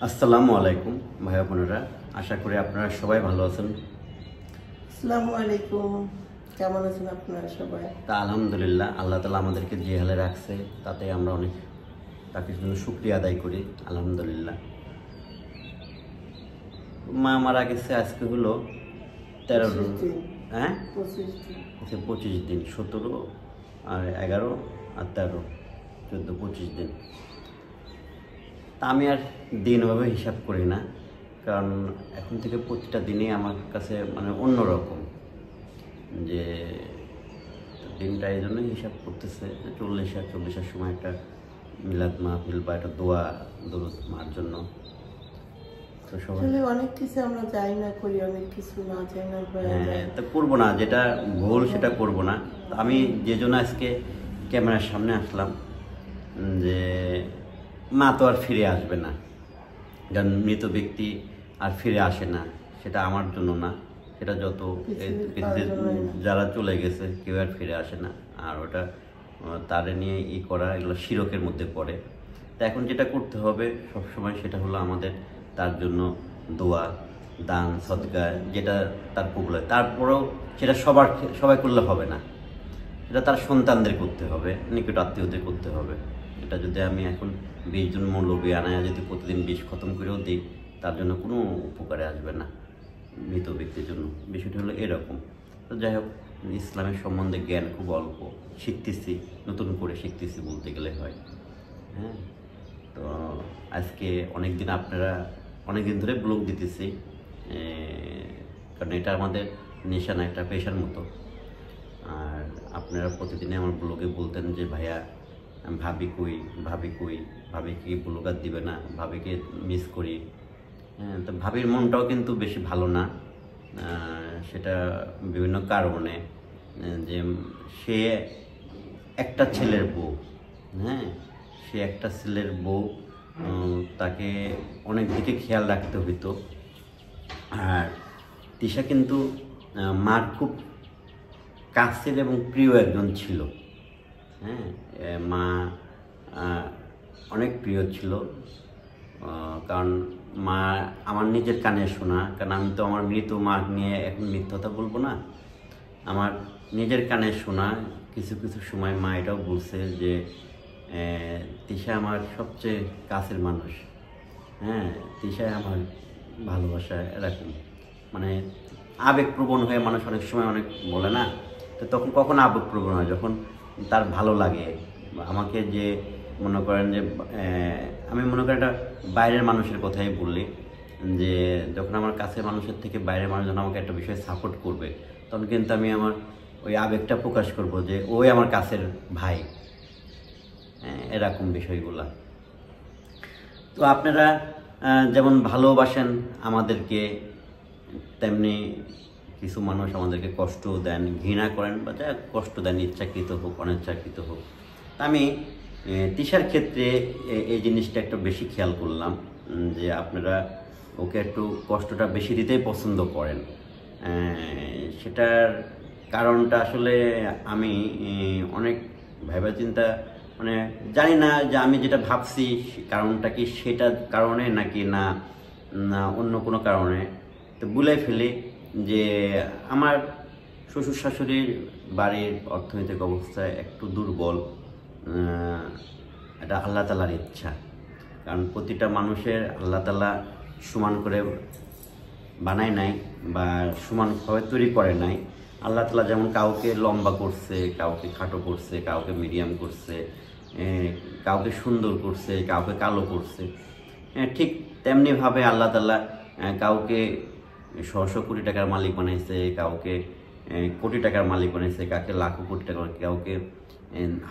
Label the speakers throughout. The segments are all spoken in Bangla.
Speaker 1: আসসালামু আলাইকুম ভাই বোনেরা, আশা করি আপনারা সবাই ভালো আছেন।
Speaker 2: আসসালামু আলাইকুম, কেমন আছেন আপনারা সবাই?
Speaker 1: তা আলহামদুলিল্লাহ, আল্লাহ তাআলা আমাদেরকে যে হালে রাখছে তাতে আমরা অনেক তাকে জন্য শুকরিয়া আদায় করি। আলহামদুলিল্লাহ। মা মারা গেছে আজকে হলো 13
Speaker 2: দিন।
Speaker 1: হ্যাঁ
Speaker 2: 25 দিন।
Speaker 1: 25 দিন, 17 আর 11 আর 13, 14, 25 দিন। তা আমি আর দিনভাবে হিসাব করি না, কারণ এখন থেকে প্রতিটা দিনই আমার কাছে মানে অন্যরকম। যে দিনটা এই জন্যই হিসাব করতেছে যে 40-40-এর সময় একটা মিলাদ মাহফিল বা একটা দোয়া দরুদ মার জন্য। তো সবাই
Speaker 2: আসলে অনেক কিছু আমরা যাই না করি, অনেক কিছু না যাই না হয়ে যায়।
Speaker 1: তা করবো না, যেটা ভুল সেটা করব না। তো আমি যে জন্য আজকে ক্যামেরার সামনে আসলাম, যে মা তো আর ফিরে আসবে না, কারণ মৃত ব্যক্তি আর ফিরে আসে না। সেটা আমার জন্য না, সেটা যত যারা চলে গেছে কেউ আর ফিরে আসে না। আর ওটা তারে নিয়ে করা, এগুলো শিরকের মধ্যে পড়ে। তা এখন যেটা করতে হবে সবসময় সেটা হলো আমাদের তার জন্য দোয়া, দান, সদকা, যেটা তার কবুল হয়। তারপরেও সেটা সবাই করলে হবে না, সেটা তার সন্তানদের করতে হবে, নিকট আত্মীয়দের করতে হবে। এটা যদি আমি এখন 20 জন মৌলবি আনায় যদি প্রতিদিন 20 খতম করেও দিই, তার জন্য কোনো উপকারে আসবে না মৃত ব্যক্তির জন্য। বিষয়টি হলো এরকম। তো যাই হোক, ইসলামের সম্বন্ধে জ্ঞান খুব অল্প, শিখতেছি, নতুন করে শিখতেছি বলতে গেলে হয়। হ্যাঁ, তো আজকে অনেক দিন ধরে ব্লগ দিতেছি, কারণ এটা আমাদের নেশা না, একটা পেশার মতো। আর আপনারা প্রতিদিনে আমার ব্লগে বলতেন যে ভাইয়া ভাবি কই, ভাবি কি ব্লগ আর দিবে না, ভাবিকে মিস করি। হ্যাঁ, তো ভাবির মনটাও কিন্তু বেশি ভালো না, সেটা বিভিন্ন কারণে। যে সে একটা ছেলের বউ, হ্যাঁ, সে একটা ছেলের বউ, তাকে অনেক দিকে খেয়াল রাখতে হইতো। আর তিশা কিন্তু মার খুব কাছের এবং প্রিয় একজন ছিল। হ্যাঁ, মা অনেক প্রিয় ছিল, কারণ মা আমার নিজের কানে শোনা, কারণ আমি তো আমার মৃত মা নিয়ে এখন মিথ্যতা বলবো না। আমার নিজের কানে শোনা কিছু কিছু সময় মা এটাও বলছে যে তিশা আমার সবচেয়ে কাছের মানুষ। হ্যাঁ, তিশায় আমার ভালোবাসা এরকম, মানে আবেগপ্রবণ হয়ে মানুষ অনেক সময় অনেক বলে না। তো তখন কখন আবেগপ্রবণ হয়, যখন তার ভালো লাগে। আমাকে যে মনে করেন যে আমি মনে করেন একটা বাইরের মানুষের কথাই বললি, যে যখন আমার কাছের মানুষের থেকে বাইরের মানুষজন আমাকে একটা বিষয়ে সাপোর্ট করবে, তখন কিন্তু আমি আমার ওই আবেগটা প্রকাশ করব যে ওই আমার কাছের ভাই। এরকম বিষয়গুলা। তো আপনারা যেমন ভালোবাসেন আমাদেরকে, তেমনি কিছু মানুষ আমাদেরকে কষ্ট দেন, ঘৃণা করেন, বা যা কষ্ট দেন, ইচ্ছাকৃত হোক অনিচ্ছাকৃত হোক। আমি তিশার ক্ষেত্রে এই জিনিসটা একটু বেশি খেয়াল করলাম, যে আপনারা ওকে একটু কষ্টটা বেশি দিতেই পছন্দ করেন। সেটার কারণটা আসলে আমি অনেক ভাইবা চিন্তা মানে জানি না, যে আমি যেটা ভাবছি কারণটা কি সেটার কারণে নাকি না অন্য কোনো কারণে। তো বলে ফেলি যে আমার শ্বশুর শাশুড়ির বাড়ির অর্থনৈতিক অবস্থা একটু দুর্বল। এটা আল্লাহ তাআলার ইচ্ছা, কারণ প্রতিটা মানুষের আল্লাহ তাআলা সমান করে বানায় নাই বা সমানভাবে তৈরি করে নাই। আল্লাহ তাআলা যেমন কাউকে লম্বা করছে, কাউকে খাটো করছে, কাউকে মিডিয়াম করছে, কাউকে সুন্দর করছে, কাউকে কালো করছে, ঠিক তেমনিভাবে আল্লাহ তাআলা কাউকে 100 কোটি টাকার মালিক বানাইছে, কাউকে কোটি টাকার মালিক বানাইছে, কাউকে লাখো কোটি টাকা, কাউকে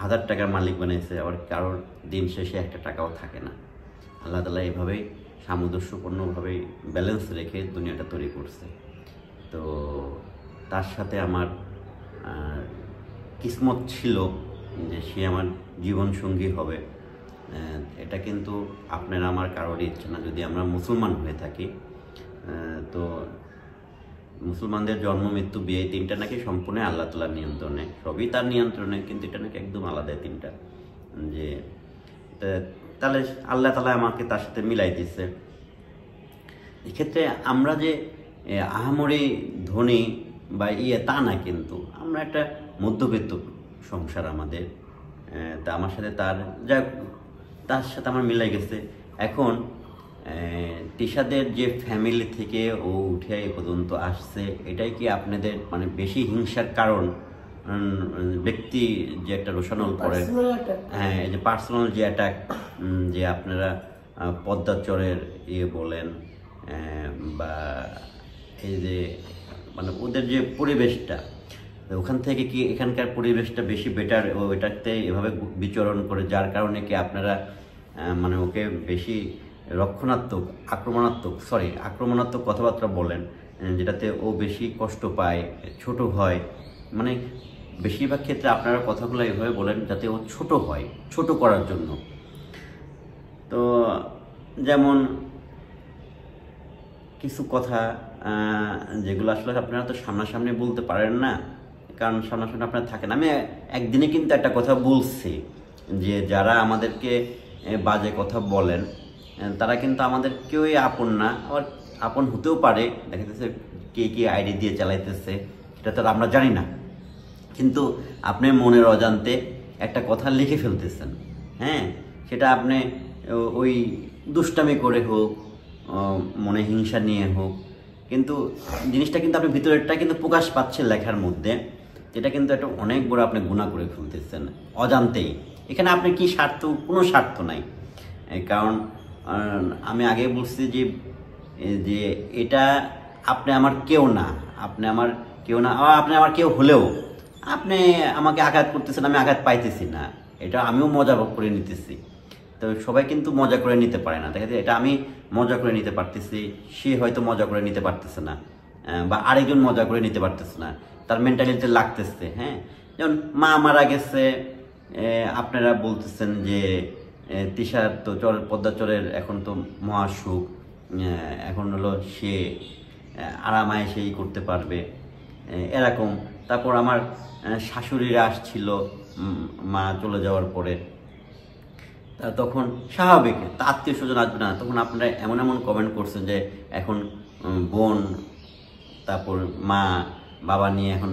Speaker 1: 1000 টাকার মালিক বানাইছে, আবার কারোর দিন শেষে 1 টাকাও থাকে না। আল্লাহ তাআলা এভাবেই সামঞ্জস্যপূর্ণভাবেই ব্যালেন্স রেখে দুনিয়াটা তৈরি করছে। তো তার সাথে আমার কিসমত ছিল যে সে আমার জীবনসঙ্গী হবে। এটা কিন্তু আপনার আমার কারোরই ইচ্ছে না, যদি আমরা মুসলমান হয়ে থাকি। তো মুসলমানদের জন্ম মৃত্যু বিয়ে তিনটা নাকি সম্পূর্ণ আল্লাহ তাআলার নিয়ন্ত্রণে, সবই তার নিয়ন্ত্রণে, কিন্তু এটা নাকি একদম আলাদা তিনটা। যে তাহলে আল্লাহ তাআলা আমাকে তার সাথে মিলাই দিচ্ছে। এক্ষেত্রে আমরা যে আহামরি ধনী বা তা না, কিন্তু আমরা একটা মধ্যবিত্ত সংসার আমাদের। তা আমার সাথে তার সাথে আমার মিলাই গেছে। এখন তিশাদের যে ফ্যামিলি থেকে ও উঠে এ পর্যন্ত আসছে, এটাই কি আপনাদের মানে বেশি হিংসার কারণ? ব্যক্তি যে একটা রোশানল করেন, হ্যাঁ, এই যে পার্সোনাল যে অ্যাটাক, যে আপনারা পদ্মার চরের বলেন, বা এই যে মানে ওদের যে পরিবেশটা, ওখান থেকে কি এখানকার পরিবেশটা বেশি বেটার, ও এটাতে এভাবে বিচরণ করে, যার কারণে কি আপনারা মানে ওকে বেশি আক্রমণাত্মক কথাবার্তা বলেন, যেটাতে ও বেশি কষ্ট পায়, ছোট হয়? মানে বেশিরভাগ ক্ষেত্রে আপনারা কথাগুলো এভাবে বলেন যাতে ও ছোট হয়, ছোট করার জন্য। তো যেমন কিছু কথা যেগুলো আসলে আপনারা তো সামনাসামনি বলতে পারেন না, কারণ সামনাসামনি আপনারা থাকেন। আমি একদিনে কিন্তু একটা কথা বলছি যে যারা আমাদেরকে বাজে কথা বলেন তারা কিন্তু আমাদের কেউই আপন না, আবার আপন হতেও পারে। দেখা যাচ্ছে কে কে আইডি দিয়ে চালাইতেছে সেটা তো আমরা জানি না, কিন্তু আপনি মনের অজান্তে একটা কথা লিখে ফেলতেছেন। হ্যাঁ, সেটা আপনি ওই দুষ্টামি করে হোক, মনে হিংসা নিয়ে হোক, কিন্তু জিনিসটা কিন্তু আপনি ভিতরেরটা কিন্তু প্রকাশ পাচ্ছে লেখার মধ্যে। এটা কিন্তু একটা অনেক বড় আপনি গুনাহ করে ফেলতেছেন অজান্তেই। এখানে আপনি কি স্বার্থ? কোনো স্বার্থ নাই। কারণ আমি আগে বলছি যে এটা আপনি আমার কেউ না, আপনি আমার কেউ হলেও আপনি আমাকে আঘাত করতেছেন, আমি আঘাত পাইতেছি না, এটা আমিও মজা করে নিতেছি। তো সবাই কিন্তু মজা করে নিতে পারে না। দেখা যায় এটা আমি মজা করে নিতে পারতেছি, সে হয়তো মজা করে নিতে পারতেছে না, বা আরেকজন মজা করে নিতে পারতেছে না, তার মেন্টালিটি লাগতেছে। হ্যাঁ, যেমন মা মারা গেছে, আপনারা বলতেছেন যে তিশার তো পদ্মা চরের এখন তো মহাসুখ, এখন হলো সে আরামায় সেই করতে পারবে এরকম। তারপর আমার শাশুড়িরা আসছিল মা চলে যাওয়ার পরে, তখন স্বাভাবিক তা আত্মীয় স্বজন আসবে না, তখন আপনারা এমন এমন কমেন্ট করছেন যে এখন বোন তারপর মা বাবা নিয়ে এখন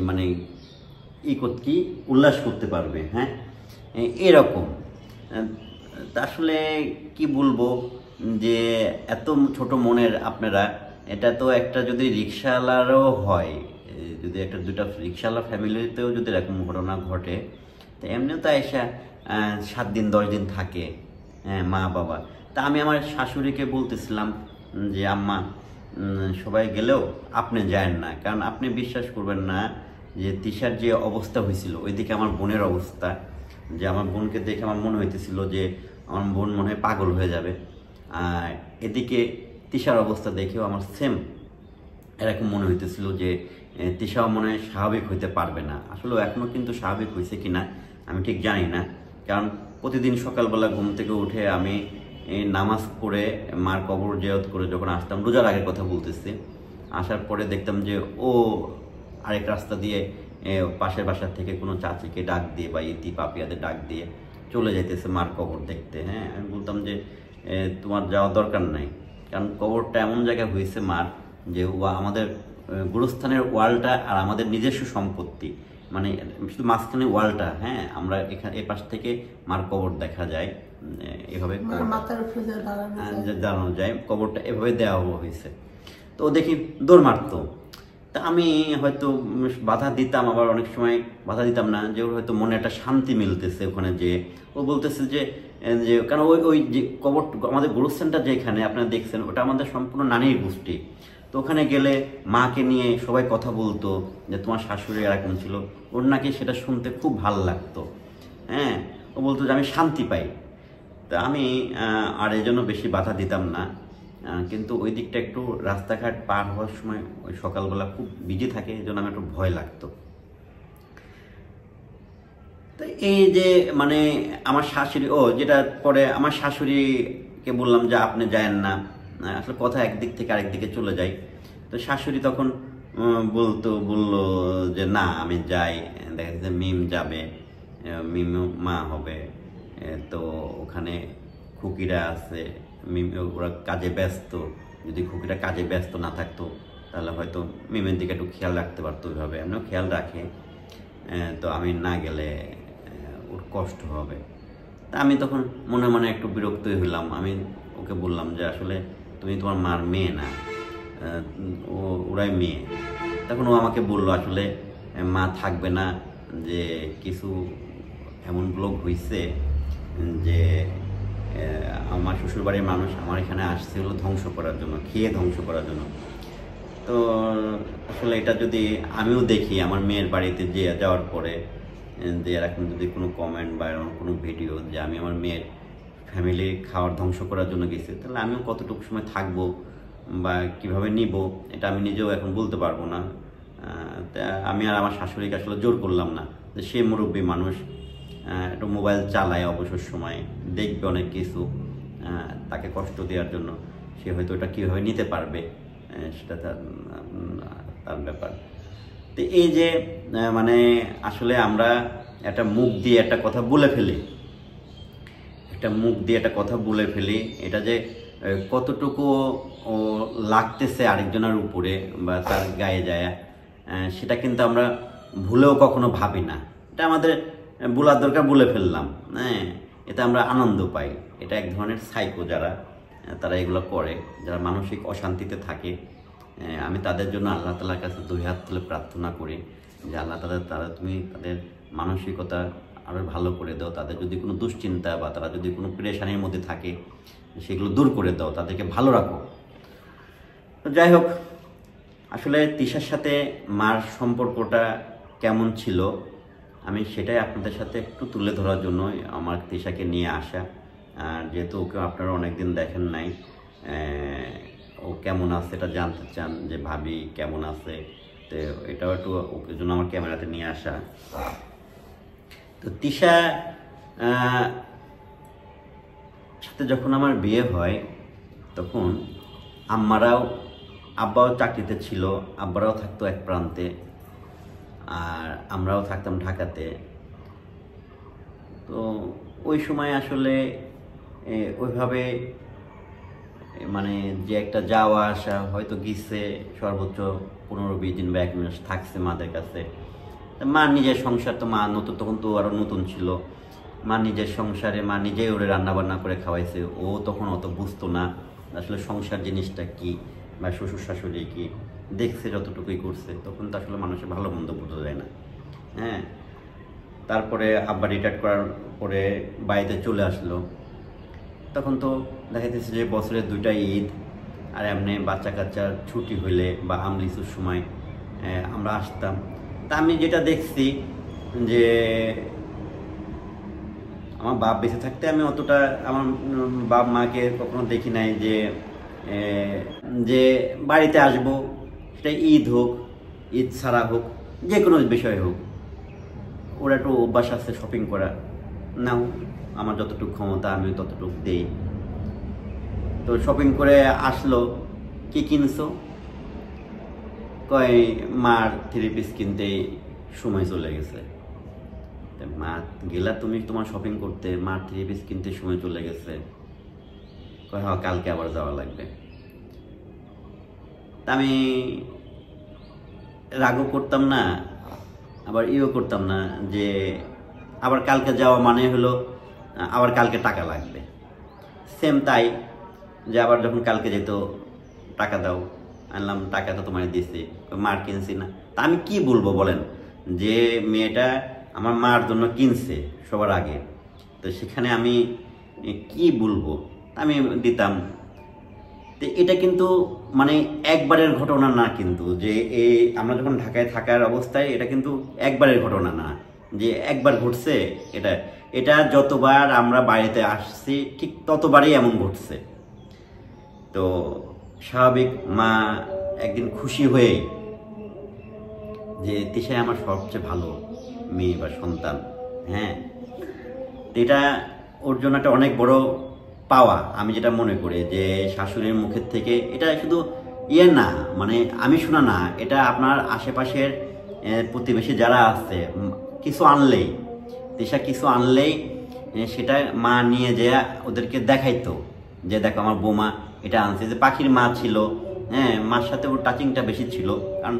Speaker 1: মানে কি উল্লাস করতে পারবে। হ্যাঁ, এরকম। আসলে কি বলবো যে এত ছোট মনের আপনারা। এটা তো একটা যদি রিক্সাওয়ালারও হয়, যদি একটা দুটা রিক্সাওয়ালা ফ্যামিলিতেও যদি এরকম ঘটনা ঘটে, তো এমনিও তো এসা 7 দিন 10 দিন থাকে মা বাবা। তা আমি আমার শাশুড়িকে বলতেছিলাম যে আম্মা সবাই গেলেও আপনি যায়েন না, কারণ আপনি বিশ্বাস করবেন না যে তিশার যে অবস্থা হয়েছিল, ওইদিকে আমার বোনের অবস্থা, যে আমার বোনকে দেখে আমার মনে হইতেছিল যে আমার বোন মনে হয় পাগল হয়ে যাবে, আর এদিকে তিশার অবস্থা দেখেও আমার সেম এরকম মনে হইতেছিল যে তিশাও মনে হয় স্বাভাবিক হইতে পারবে না। আসলে এখনও কিন্তু স্বাভাবিক হয়েছে কিনা আমি ঠিক জানি না, কারণ প্রতিদিন সকালবেলা ঘুম থেকে উঠে আমি নামাজ পড়ে মার কবর জিয়ারত করে যখন আসতাম, রোজার আগের কথা বলতেছি, আসার পরে দেখতাম যে ও আরেক রাস্তা দিয়ে পাশের বাসার থেকে কোনো চাচিকে ডাক দিয়ে বা ইতি পাপিয়াদের ডাক দিয়ে চলে যাইতেছে মার কবর দেখতে। হ্যাঁ, আমি বলতাম যে তোমার যাওয়ার দরকার নাই, কারণ কবরটা এমন জায়গায় হয়েছে মার যে আমাদের গুরুস্থানের ওয়ালটা আর আমাদের নিজস্ব সম্পত্তি, মানে শুধু মাঝখানে ওয়ালটা। হ্যাঁ, আমরা এখানে এ পাশ থেকে মার কবর দেখা যায়, এভাবে দাঁড়ানো যায়, কবরটা এভাবে দেওয়া হয়েছে। তো দেখি দৌড় মারতো, তা আমি হয়তো বাধা দিতাম, আবার অনেক সময় বাধা দিতাম না, যে ওর হয়তো মনে একটা শান্তি মিলতেছে ওখানে। যে ও বলতেছে যে কারণ ওই যে কবর আমাদের গুরুস্থানটা যেখানে আপনারা দেখছেন, ওটা আমাদের সম্পূর্ণ নানির গোষ্ঠী। তো ওখানে গেলে মাকে নিয়ে সবাই কথা বলতো যে তোমার শাশুড়ি এরকম ছিল, ওর নাকি সেটা শুনতে খুব ভালো লাগতো। হ্যাঁ, ও বলতো যে আমি শান্তি পাই। তা আমি আর এই জন্য বেশি বাধা দিতাম না, কিন্তু ওই দিকটা একটু রাস্তাঘাট পার হওয়ার সময় ওই সকালবেলা খুব বিজি থাকে, এই জন্য আমার একটু ভয় লাগতো। তো এই যে মানে আমার শাশুড়ি, যেটা পরে আমার শাশুড়িকে বললাম যে আপনি যায়েন না, আসলে কথা একদিক থেকে আরেক দিকে চলে যায়। তো শাশুড়ি তখন বললো যে না আমি যাই, দেখা যাচ্ছে মিম যাবে, মিমও মা হবে, তো ওখানে খুকিরা আছে, মিম ওরা কাজে ব্যস্ত, যদি খুকিটা কাজে ব্যস্ত না থাকতো তাহলে হয়তো মিমের দিকে একটু খেয়াল রাখতে পারতো। ওইভাবে এমনিও খেয়াল রাখে, তো আমি না গেলে ওর কষ্ট হবে। তা আমি তখন মনে মনে একটু বিরক্তই হলাম। আমি ওকে বললাম যে আসলে তুমি তোমার মার মেয়ে না, ওরাই মেয়ে। তখন ও আমাকে বললো আসলে মা থাকবে না, যে কিছু এমন ব্লগ হয়েছে যে আমার শ্বশুরবাড়ির মানুষ আমার এখানে আসছে হলো ধ্বংস করার জন্য, খেয়ে ধ্বংস করার জন্য। তো আসলে এটা যদি আমিও দেখি আমার মেয়ের বাড়িতে যাওয়ার পরে যে এরকম যদি কোনো কমেন্ট বা এরকম কোনো ভিডিও যে আমি আমার মেয়ের ফ্যামিলি খাওয়ার ধ্বংস করার জন্য গেছি, তাহলে আমিও কতটুকু সময় থাকবো বা কিভাবে নিব এটা আমি নিজেও এখন বলতে পারবো না। তা আমি আর আমার শাশুড়িকে আসলে জোর করলাম না, যে সে মুরব্বী মানুষ, একটু মোবাইল চালায় অবসর সময়, দেখবে অনেক কিছু, তাকে কষ্ট দেওয়ার জন্য সে হয়তো এটা কীভাবে নিতে পারবে সেটা তার ব্যাপার। তো এই যে মানে আসলে আমরা একটা মুখ দিয়ে একটা কথা বলে ফেলি, এটা যে কতটুকু ও লাগতেছে আরেকজনের উপরে বা তার গায়ে যায়, সেটা কিন্তু আমরা ভুলেও কখনো ভাবি না। এটা আমাদের বলার দরকার, বলে ফেললাম, হ্যাঁ, এতে আমরা আনন্দ পাই। এটা এক ধরনের সাইকো তারা এগুলো করে, যারা মানসিক অশান্তিতে থাকে। আমি তাদের জন্য আল্লাহ তাআলার কাছে দুই হাত তুলে প্রার্থনা করি যে আল্লাহ তাআলা তুমি তাদের মানসিকতা আরও ভালো করে দাও, তাদের যদি কোনো দুশ্চিন্তা বা তারা যদি কোনো পেরেশানির মধ্যে থাকে সেগুলো দূর করে দাও, তাদেরকে ভালো রাখো। তো যাই হোক, আসলে তিশার সাথে মার সম্পর্কটা কেমন ছিল আমি সেটাই আপনাদের সাথে একটু তুলে ধরার জন্য আমার তিশাকে নিয়ে আসা। আর যেহেতু ওকে আপনারা অনেকদিন দেখেন নাই, ও কেমন আছে এটা জানতে চান, যে ভাবি কেমন আছে, তো এটাও একটু ওকে জন্য আমার ক্যামেরাতে নিয়ে আসা। তো তিশা সাথে যখন আমার বিয়ে হয় তখন আব্বাও চাকরিতে ছিল, আব্বারাও থাকতো এক প্রান্তে, আর আমরাও থাকতাম ঢাকাতে। তো ওই সময় আসলে ওইভাবে মানে যে একটা যাওয়া আসা হয়তো গিয়েছে সর্বোচ্চ 15-20 দিন বা 1 মাস থাকছে মাদের কাছে। মা নিজের সংসার, তো মা নতুন, তখন তো আরও নতুন ছিল, মা নিজের সংসারে মা নিজেই ওরে রান্নাবান্না করে খাওয়াইছে। ও তখন অত বুঝতো না আসলে সংসার জিনিসটা কি বা শ্বশুর শাশুড়ি কি, দেখছে যতটুকুই করছে, তখন তো আসলে মানুষের ভালো মন্দ বোঝা যায় না। হ্যাঁ, তারপরে আব্বা রিটায়ার করার পরে বাড়িতে চলে আসলো, তখন তো দেখা যাচ্ছে যে বছরে 2টা ঈদ আর এমনি বাচ্চা কাচ্চার ছুটি হইলে বা আমলিচুর সময় আমরা আসতাম। তা আমি যেটা দেখছি যে আমার বাপ বেঁচে থাকতে আমি অতটা আমার বাপ মাকে কখনো দেখি নাই যে বাড়িতে আসবো, সেটা ঈদ হোক, ঈদ ছাড়া হোক, যে কোনো বিষয় হোক, ওরা একটু অভ্যাস আছে শপিং করা। নাও, আমার যতটুকু ক্ষমতা আমি ততটুকু দেই। তো শপিং করে আসলো, কি কিনছো? কয় মার 3 পিস কিনতে সময় চলে গেছে। মা গেলা তুমি তোমার শপিং করতে, মার 3 পিস কিনতে সময় চলে গেছে। কয় হ্যাঁ, কালকে আবার যাওয়া লাগবে। তা আমি রাগও করতাম না, আবার ইও করতাম না, যে আবার কালকে যাওয়া মানে হলো আবার কালকে টাকা লাগবে। সেম তাই, যে আবার যখন কালকে যেত, টাকা দাও, আনলাম, টাকা তো তোমার দিচ্ছি, মার কিনছি না। তা আমি কি বলবো বলেন, যে মেয়েটা আমার মার জন্য কিনছে সবার আগে, তো সেখানে আমি কি বলবো? আমি দিতাম। তো এটা কিন্তু মানে একবারের ঘটনা না, কিন্তু যে আমরা যখন ঢাকায় থাকার অবস্থায় এটা কিন্তু একবারের ঘটনা না, যে একবার ঘটছে। এটা যতবার আমরা বাড়িতে আসছি ঠিক ততবারই এমন ঘটছে। তো স্বাভাবিক মা একদিন খুশি হয়ে, যে তিশাই আমার সবচেয়ে ভালো মেয়ে বা সন্তান, হ্যাঁ, এটা ওর জন্য একটা অনেক বড় পাওয়া আমি যেটা মনে করি। যে শাশুড়ির মুখের থেকে এটা শুধু না, মানে আমি শোনা না, এটা আপনার আশেপাশের প্রতিবেশী যারা আছে কিছু আনলেই, তিশা কিছু আনলেই সেটা মা নিয়ে যায় ওদেরকে দেখাইতো যে দেখো আমার বৌমা এটা আনছে, যে পাখির মা ছিল, হ্যাঁ মার সাথে ওর টাচিংটা বেশি ছিল, কারণ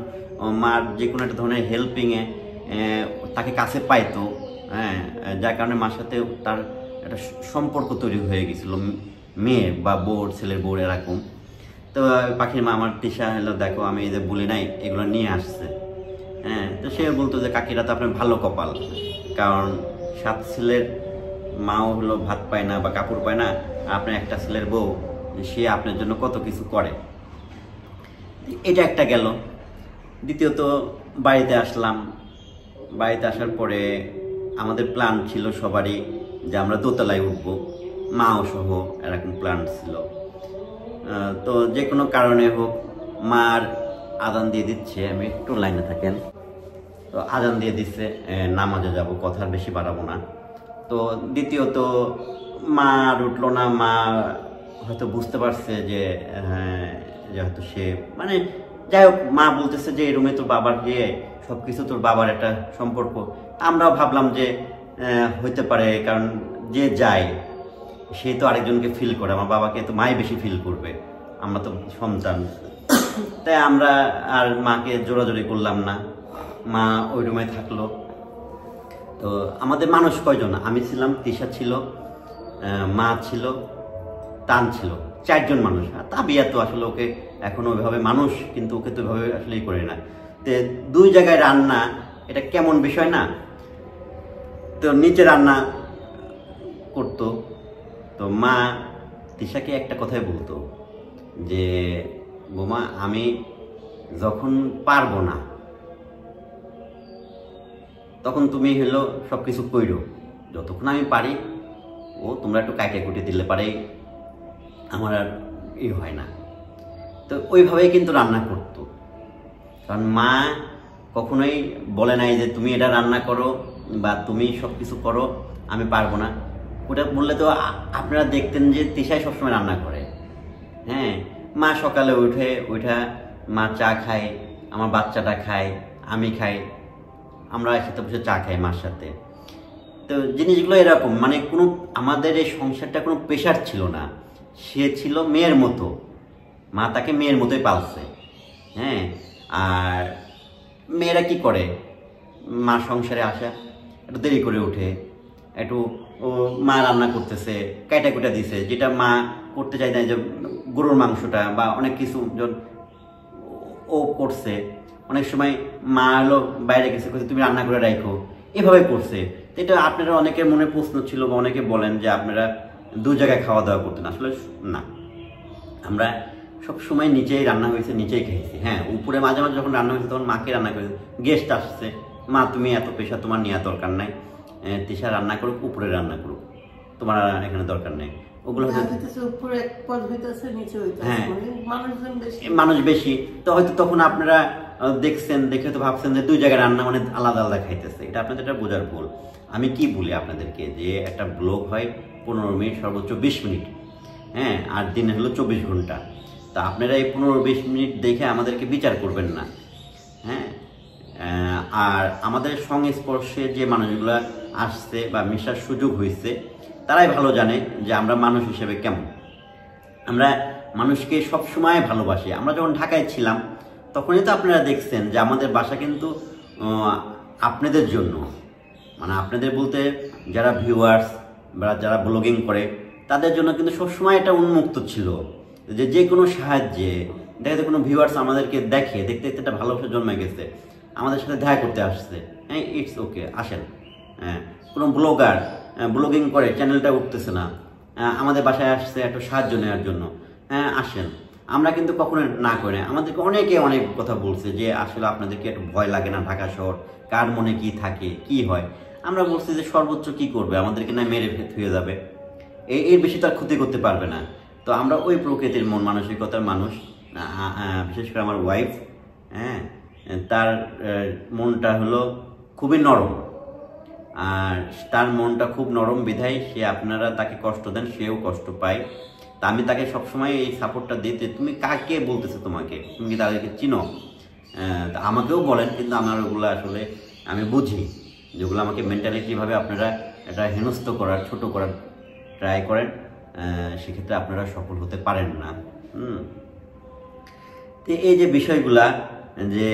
Speaker 1: মার যে কোনো একটা ধরনের হেল্পিংয়ে তাকে কাছে পাইতো, হ্যাঁ যার কারণে মার সাথে তার একটা সম্পর্ক তৈরি হয়ে গেছিলো, মেয়ের বা বউর ছেলের বউর এরকম। তো পাখির মা আমার তিশা হলো দেখো আমি এই যে বলি নাই এগুলো নিয়ে আসছে, হ্যাঁ তো সে বলতো যে কাকিরা তো আপনার ভালো কপাল, কারণ 7 ছেলের মাও হলো ভাত পায় না বা কাপড় পায় না, আপনার একটা ছেলের বউ সে আপনার জন্য কত কিছু করে। এটা একটা গেল। দ্বিতীয়ত বাড়িতে আসলাম, বাড়িতে আসার পরে আমাদের প্ল্যান ছিল সবারই যে আমরা দোতলায় উঠবো, মাও সহ এরকম প্ল্যান ছিল। তো যে কোনো কারণে হোক মার আজান দিয়ে দিচ্ছে, আমি একটু লাইনে থাকেন, তো আজান দিয়ে দিচ্ছে, নামাজে যাব, কথা আর বেশি বাড়াবো না। তো দ্বিতীয়ত মা আর উঠলো না, মা হয়তো বুঝতে পারছে যে হয়তো সে মানে যাই হোক মা বলতেছে যে এই রুমে তোর বাবার গিয়ে সব কিছু তোর বাবার একটা সম্পর্ক। আমরাও ভাবলাম যে হইতে পারে, কারণ যে যায় সে তো আরেকজনকে ফিল করে, আমার বাবাকে তো মাই বেশি ফিল করবে, আমরা তো সন্তান। তাই আমরা আর মাকে জোরাজোরি করলাম না, মা ওই রুমে থাকলো। তো আমাদের মানুষ কয়জন, আমি ছিলাম, তিশা ছিল, মা ছিল, তান ছিল, 4 জন মানুষ। আর তাবিয়া তো আসলে ওকে এখন ওইভাবে মানুষ, কিন্তু ওকে তো ওইভাবে আসলেই করে না। তো 2 জায়গায় রান্না, এটা কেমন বিষয় না? তো নিচে রান্না করতো, তো মা তিশাকে একটা কথাই বলতো যে বোমা আমি যখন পারবো না তখন তুমি হলো সব কিছু কইরো, যতক্ষণ আমি পারি ও তোমরা একটু কাটে কুটে দিলে পারে আমার আর হয় না। তো ওইভাবেই কিন্তু রান্না করতো, কারণ মা কখনোই বলে নাই যে তুমি এটা রান্না করো বা তুমি সব কিছু করো, আমি পারবো না। ওটা বললে তো আপনারা দেখতেন যে তিশাই সবসময় রান্না করে। হ্যাঁ মা সকালে উঠা মা চা খায়, আমার বাচ্চাটা খায়, আমি খাই, আমরা একসাথে বসে চা খাই মার সাথে। তো জিনিসগুলো এরকম, মানে কোনো আমাদের এই সংসারটা কোনো প্রেশার ছিল না, সে ছিল মেয়ের মতো, মা তাকে মেয়ের মতোই পালছে। হ্যাঁ আর মেয়েরা কি করে, মা সংসারে আসা একটু দেরি করে উঠে, একটু ও মা রান্না করতেছে কাইটা কুটা দিছে, যেটা মা করতে চাই না, যে গরুর মাংসটা বা অনেক কিছু ও করছে, অনেক সময় মা হলো বাইরে গেছে তুমি রান্না করে রাখো, এভাবে করছে। তো এটা আপনারা অনেকের মনে প্রশ্ন ছিল বা অনেকে বলেন যে আপনারা 2 জায়গায় খাওয়া দাওয়া করতেন, আসলে না, আমরা সব সময় নিচেই রান্না হয়েছে, নিচেই খেয়েছি। হ্যাঁ উপরে মাঝে মাঝে যখন রান্না হয়েছে তখন মাকে রান্না করেছে, গেস্ট আসছে, মা তুমি এত পেশা তোমার নেওয়ার দরকার নাই, তিশা রান্না করুক, উপরে রান্না করুক, তোমার এখানে দরকার নেই। ওগুলো হ্যাঁ মানুষ বেশি, তো হয়তো তখন আপনারা দেখছেন, দেখে তো ভাবছেন যে 2 জায়গায় রান্না মানে আলাদা আলাদা খাইতেছে। এটা আপনাদের একটা বোঝার ভুল। আমি কি বলি আপনাদেরকে যে একটা ব্লগ হয় 15 মিনিট, সর্বোচ্চ 20 মিনিট, হ্যাঁ আর দিনে হলো 24 ঘন্টা। তা আপনারা এই 15-20 মিনিট দেখে আমাদেরকে বিচার করবেন না। হ্যাঁ আর আমাদের সংস্পর্শে যে মানুষগুলো আসছে বা মেশার সুযোগ হয়েছে তারাই ভালো জানে যে আমরা মানুষ হিসেবে কেমন। আমরা মানুষকে সবসময় ভালোবাসি। আমরা যখন ঢাকায় ছিলাম তখনই তো আপনারা দেখছেন যে আমাদের বাসা কিন্তু আপনাদের জন্য, মানে আপনাদের বলতে যারা ভিউয়ার্স বা যারা ব্লগিং করে তাদের জন্য কিন্তু সবসময় এটা উন্মুক্ত ছিল, যে কোনো সাহায্যে দেখতে কোনো ভিউয়ার্স আমাদেরকে দেখতে দেখতে একটা ভালোবাসা জন্মে গেছে, আমাদের সাথে দেখা করতে আসছে, হ্যাঁ ইটস ওকে আসেন। হ্যাঁ কোনো ব্লগার ব্লগিং করে চ্যানেলটা উঠতেছে না, আমাদের বাসায় আসছে একটু সাহায্য নেওয়ার জন্য, হ্যাঁ আসেন। আমরা কিন্তু কখনো না করি না। আমাদেরকে অনেকে অনেক কথা বলছে যে আসলে আপনাদেরকে একটু ভয় লাগে না ঢাকা শহর, কার মনে কি থাকে কি হয়। আমরা বলছি যে সর্বোচ্চ কি করবে, আমাদেরকে না মেরে হয়ে যাবে, এর বেশি তার ক্ষতি করতে পারবে না। তো আমরা ওই প্রকৃতির মন মানসিকতার মানুষ, বিশেষ করে আমার ওয়াইফ, হ্যাঁ তার মনটা হলো খুবই নরম, আর তার মনটা খুব নরম বিধায় সে আপনারা তাকে কষ্ট দেন, সেও কষ্ট পায়। তা আমি তাকে সবসময় এই সাপোর্টটা দিতে, তুমি কাকে বলতেছো, তোমাকে তুমি কি তাদেরকে চিনো, আমাকেও বলেন, কিন্তু আমার ওগুলো আসলে আমি বুঝি যেগুলো আমাকে মেন্টালিটিভাবে আপনারা এটা হেনস্থ করার, ছোট করার ট্রাই করেন, সেক্ষেত্রে আপনারা সফল হতে পারেন না। তো এই যে বিষয়গুলা যে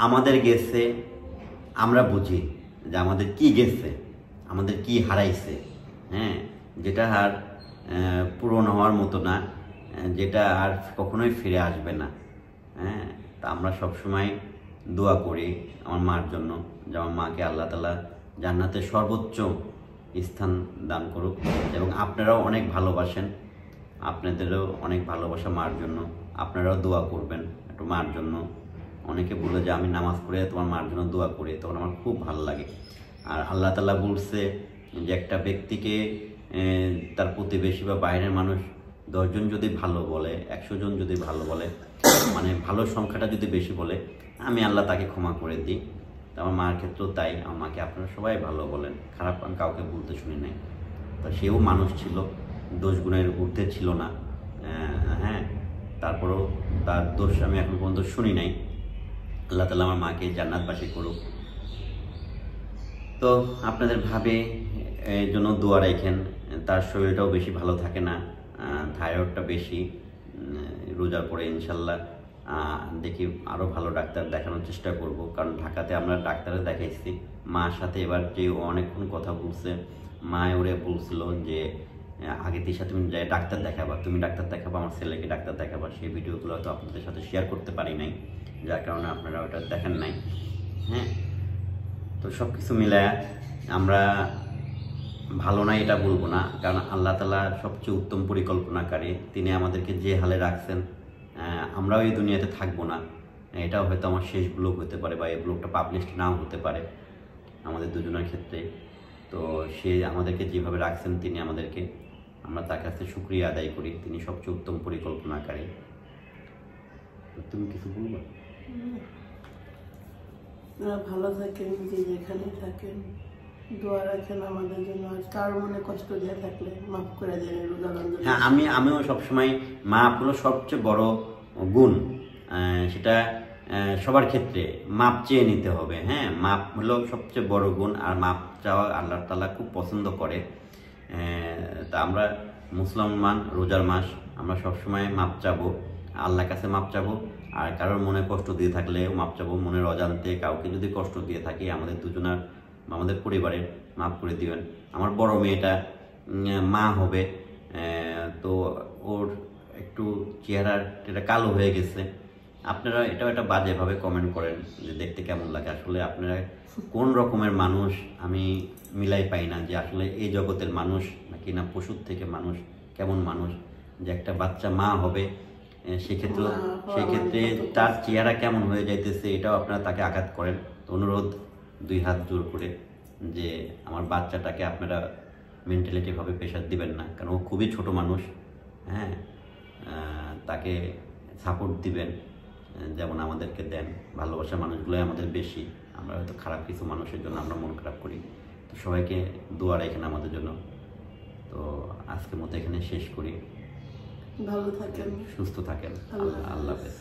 Speaker 1: আমাদের গেছে, আমরা বুঝি যে আমাদের কি গেছে, আমাদের কি হারাইছে, হ্যাঁ, যেটা আর পূরণ হওয়ার মতো না, যেটা আর কখনোই ফিরে আসবে না। হ্যাঁ, তা আমরা সবসময় দোয়া করি আমার মার জন্য, যে আমার মাকে আল্লাহ তাআলা জান্নাতের সর্বোচ্চ স্থান দান করুক। এবং আপনারাও অনেক ভালোবাসেন, আপনাদেরও অনেক ভালোবাসা মার জন্য, আপনারাও দোয়া করবেন একটু মার জন্য। অনেকে বলে যে আমি নামাজ পড়ে তোমার মার জন্য দোয়া করি, তখন আমার খুব ভালো লাগে। আর আল্লাহ তাআলা বলছে যে একটা ব্যক্তিকে তার প্রতিবেশী বা বাইরের মানুষ 10 জন যদি ভালো বলে, 100 জন যদি ভালো বলে, মানে ভালো সংখ্যাটা যদি বেশি বলে, আমি আল্লাহ তাকে ক্ষমা করে দিই। আমার মার ক্ষেত্রেও তাই, আমার মাকে আপনারা সবাই ভালো বলেন, খারাপ আমি কাউকে বলতে শুনি নাই। তা সেও মানুষ ছিল, দোষ গুণের ঊর্ধ্বে ছিল না। হ্যাঁ, তারপরেও তার দোষ আমি এখন পর্যন্ত শুনি নাই। আল্লাহ তাআলা আমার মাকে জান্নাতবাসী করুক। তো আপনাদের ভাবে এর জন্য দোয়া রাখেন। তার শরীরটাও বেশি ভালো থাকে না, থাইরয়েডটা বেশি। রোজার পরে ইনশাল্লাহ দেখি আরও ভালো ডাক্তার দেখানোর চেষ্টা করব, কারণ ঢাকাতে আমরা ডাক্তারে দেখাইছি। মার সাথে এবার যে অনেকক্ষণ কথা বলছে, মা ওরে বলছিল যে আগে তিশা তুমি যাই ডাক্তার দেখাবা, তুমি ডাক্তার দেখাবা, আমার ছেলেকে ডাক্তার দেখাবা। সেই ভিডিওগুলো হয়তো আপনাদের সাথে শেয়ার করতে পারি নাই, যার কারণে আপনারা ওটা দেখেন নাই। হ্যাঁ, তো সব কিছু মিলায় আমরা ভালো না এটা বলবো না, কারণ আল্লাহ তাআলা সবচেয়ে উত্তম পরিকল্পনাকারী। তিনি আমাদেরকে যে হালে রাখছেন, আমরাও এই দুনিয়াতে থাকবো না। এটাও হয়তো আমার শেষ ব্লগ হতে পারে, বা এই ব্লগটা পাবলিশড নাও হতে পারে আমাদের দুজনের ক্ষেত্রে। তো সে আমাদেরকে যেভাবে রাখছেন, তিনি আমাদেরকে, আমরা তার কাছে শুকরিয়া আদায় করি। তিনি সবচেয়ে উত্তম পরিকল্পনাকারী। তুমি কিছু বলবা?
Speaker 2: ভালো থাকেন, যে যেখানে থাকেন, দোয়া রাখেন আমাদের জন্য। আর কারো মনে কষ্ট দিয়ে থাকলে মাফ করে দেন।
Speaker 1: হ্যাঁ, আমিও সবসময় মাপ হলো সবচেয়ে বড় গুণ, সেটা সবার ক্ষেত্রে মাপ চেয়ে নিতে হবে। হ্যাঁ, মাপ হলো সবচেয়ে বড় গুণ, আর মাপ চাওয়া আল্লাহ তাআলা খুব পছন্দ করে। তা আমরা মুসলমান, রোজার মাস, আমরা সবসময় মাপ চাবো, আল্লাহর কাছে মাপ চাবো। আর কারোর মনে কষ্ট দিয়ে থাকলে মাপ চাবো, মনের অজান্তে কাউকে যদি কষ্ট দিয়ে থাকি, আমাদের দুজনার, আমাদের পরিবারের, মাফ করে দিবেন। আমার বড় মেয়েটা মা হবে, তো ওর একটু চেহারাটা কালো হয়ে গেছে। আপনারা এটাও একটা বাজেভাবে কমেন্ট করেন যে দেখতে কেমন লাগে। আসলে আপনারা কোন রকমের মানুষ আমি মিলাই পাই না, যে আসলে এই জগতের মানুষ নাকি না পশুর থেকে মানুষ, কেমন মানুষ যে একটা বাচ্চা মা হবে, সেক্ষেত্রে তার চেহারা কেমন হয়ে যাইতেছে, এটাও আপনারা তাকে আঘাত করেন। অনুরোধ 2 হাত জোর করে যে আমার বাচ্চাটাকে আপনারা মেন্টালিটিভাবে প্রেশার দিবেন না, কারণ ও খুবই ছোট মানুষ। হ্যাঁ, তাকে সাপোর্ট দিবেন যেমন আমাদেরকে দেন। ভালোবাসার মানুষগুলোই আমাদের বেশি, আমরা হয়তো খারাপ কিছু মানুষের জন্য আমরা মন খারাপ করি। তো সবাইকে দোয়া রাখেন আমাদের জন্য। তো আজকের মতো এখানে শেষ করি।
Speaker 2: ভালো থাকেন,
Speaker 1: সুস্থ থাকেন। আল্লাহ হাফেজ।